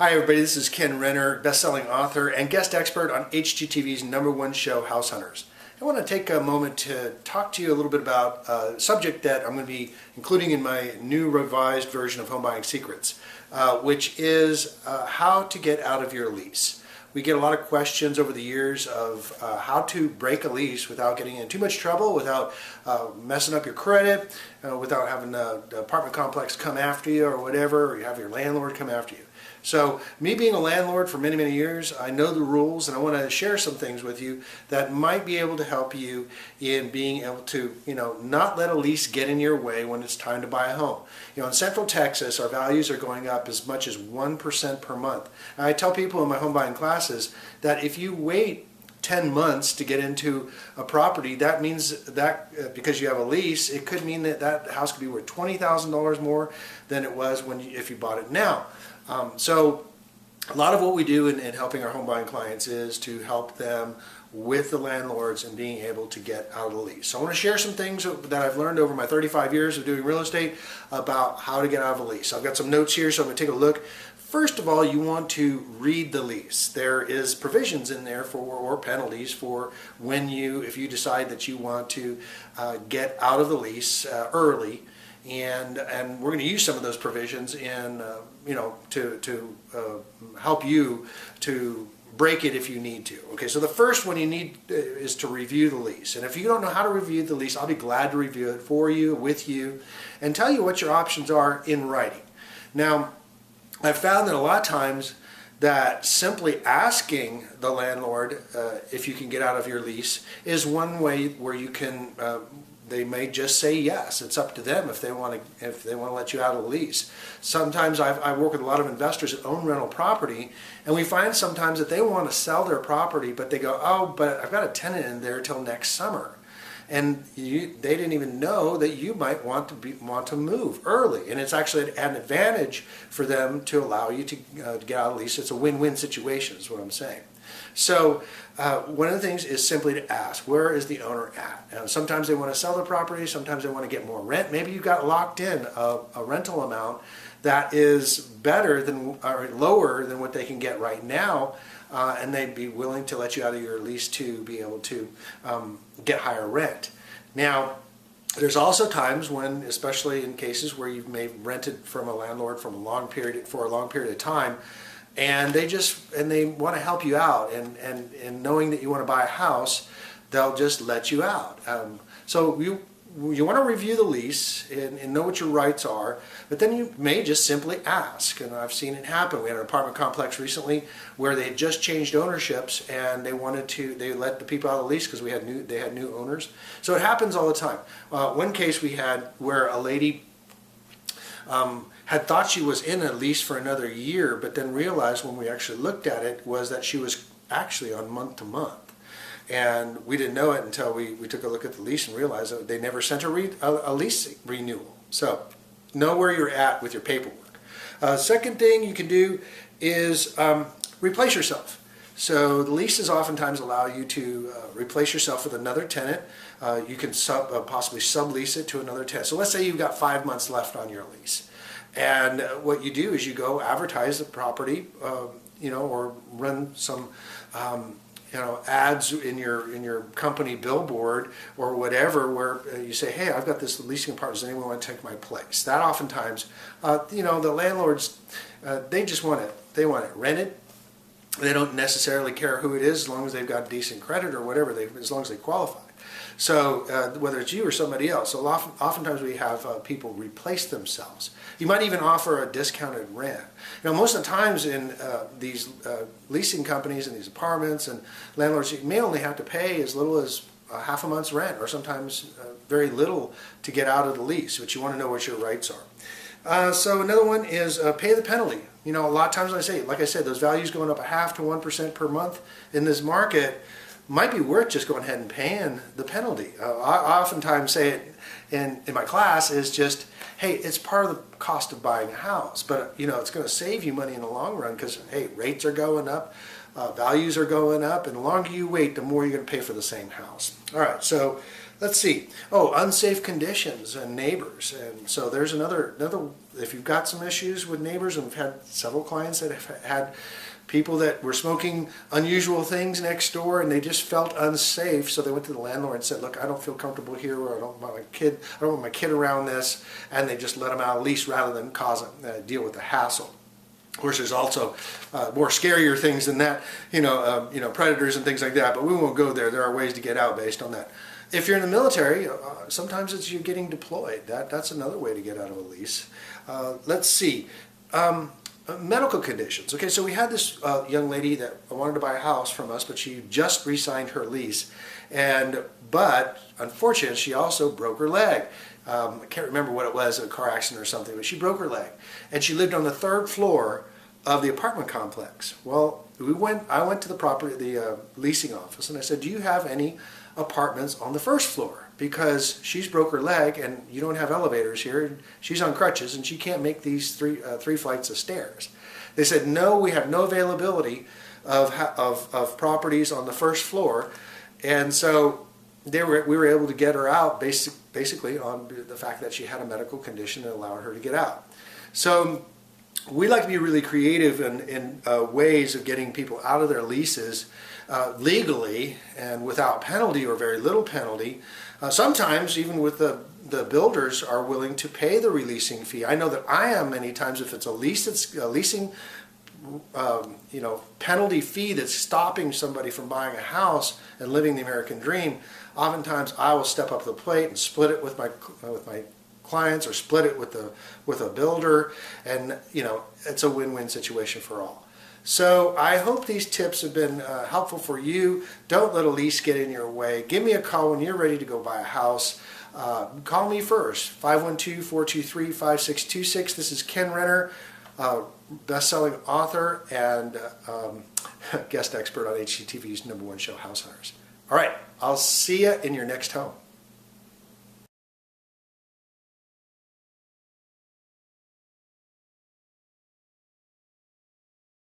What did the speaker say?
Hi everybody, this is Kenn Renner, best-selling author and guest expert on HGTV's #1 show, House Hunters. I want to take a moment to talk to you a little bit about a subject that I'm going to be including in my new revised version of Home Buying Secrets, which is how to get out of your lease. We get a lot of questions over the years of how to break a lease without getting in too much trouble, without messing up your credit, without having the apartment complex come after you or whatever, or you have your landlord come after you. So me being a landlord for many, many years, I know the rules, and I want to share some things with you that might be able to help you in being able to, not let a lease get in your way when it's time to buy a home. In Central Texas, our values are going up as much as 1% per month. And I tell people in my home buying classes that if you wait 10 months to get into a property, that means that because you have a lease, it could mean that that house could be worth $20,000 more than it was if you bought it now. So a lot of what we do in helping our home buying clients is to help them with the landlords and being able to get out of the lease. So I want to share some things that I've learned over my 35 years of doing real estate about how to get out of a lease. I've got some notes here, so I'm going to take a look. First of all, you want to read the lease. There is provisions in there or penalties for if you decide that you want to get out of the lease early. And we're going to use some of those provisions in to help you to break it if you need to. Okay, so the first one you need is to review the lease. And if you don't know how to review the lease, I'll be glad to review it for you, with you, and tell you what your options are in writing. Now, I've found that a lot of times that simply asking the landlord if you can get out of your lease is one way where you can. They may just say yes. It's up to them if they want to let you out of the lease. Sometimes I work with a lot of investors that own rental property, and we find sometimes that they want to sell their property, but they go, oh, but I've got a tenant in there till next summer, and they didn't even know that you might want to move early, and it's actually an advantage for them to allow you to get out of the lease. It's a win-win situation, is what I'm saying. So one of the things is simply to ask, where is the owner at? Sometimes they want to sell their property, sometimes they want to get more rent. Maybe you got locked in a rental amount that is better than or lower than what they can get right now, and they'd be willing to let you out of your lease to be able to get higher rent. Now, there's also times when, especially in cases where you've rented from a landlord for a long period of time, and they want to help you out, and knowing that you want to buy a house, they'll just let you out. So you want to review the lease and know what your rights are, but then you may just simply ask, and I've seen it happen. We had an apartment complex recently where they had just changed ownerships, and they let the people out of the lease because they had new owners. So it happens all the time. One case we had where a lady had thought she was in a lease for another year, but then realized when we actually looked at it was that she was actually on month to month. And we didn't know it until we took a look at the lease and realized that they never sent a lease renewal. So know where you're at with your paperwork. Second thing you can do is replace yourself. So the leases oftentimes allow you to replace yourself with another tenant. You can possibly sublease it to another tenant. So let's say you've got 5 months left on your lease. And what you do is you go advertise the property, or run some, ads in your company billboard or whatever, where you say, hey, I've got this leasing apartment. Does anyone want to take my place? That oftentimes, the landlords, they want it rented. They don't necessarily care who it is as long as they've got decent credit or whatever, as long as they qualify. So whether it's you or somebody else, so oftentimes we have people replace themselves. You might even offer a discounted rent. Most of the times in these leasing companies and these apartments and landlords, you may only have to pay as little as half a month's rent, or sometimes very little to get out of the lease, but you want to know what your rights are. So another one is pay the penalty. A lot of times like I said, those values going up 0.5% to 1% per month in this market might be worth just going ahead and paying the penalty. I oftentimes say it in my class is just, hey, it's part of the cost of buying a house, but it's going to save you money in the long run because, hey, rates are going up, values are going up, and the longer you wait, the more you're going to pay for the same house. All right, so Let's see. Oh, unsafe conditions and neighbors. And so there's another, if you've got some issues with neighbors, and we've had several clients that have had people that were smoking unusual things next door and they just felt unsafe, so they went to the landlord and said, look, I don't feel comfortable here, or I don't want my kid around this, and they just let them out of lease rather than deal with the hassle. Of course, there's also more scarier things than that, predators and things like that, but we won't go there. There are ways to get out based on that. If you're in the military, sometimes it's you getting deployed. That's another way to get out of a lease. Let's see. Medical conditions. Okay, so we had this young lady that wanted to buy a house from us, but she just re-signed her lease. But unfortunately, she also broke her leg. I can't remember what it was, a car accident or something, but she broke her leg. And she lived on the 3rd floor of the apartment complex. Well, I went to the leasing office, and I said, do you have any apartments on the 1st floor? Because she's broke her leg and you don't have elevators here, and she's on crutches and she can't make these three flights of stairs. They said, no, we have no availability of properties on the 1st floor. And so we were able to get her out basically on the fact that she had a medical condition that allowed her to get out. So we like to be really creative in ways of getting people out of their leases legally and without penalty or very little penalty. Sometimes even with the builders are willing to pay the releasing fee. I know that I am many times. If it's a lease, it's a leasing penalty fee that's stopping somebody from buying a house and living the American dream. Oftentimes I will step up to the plate and split it with my clients, or split it with a builder, and it's a win-win situation for all. So I hope these tips have been helpful for you. Don't let a lease get in your way. Give me a call when you're ready to go buy a house. Call me first, 512-423-5626. This is Kenn Renner, best-selling author and guest expert on HGTV's #1 show, House Hunters. All right, I'll see you in your next home.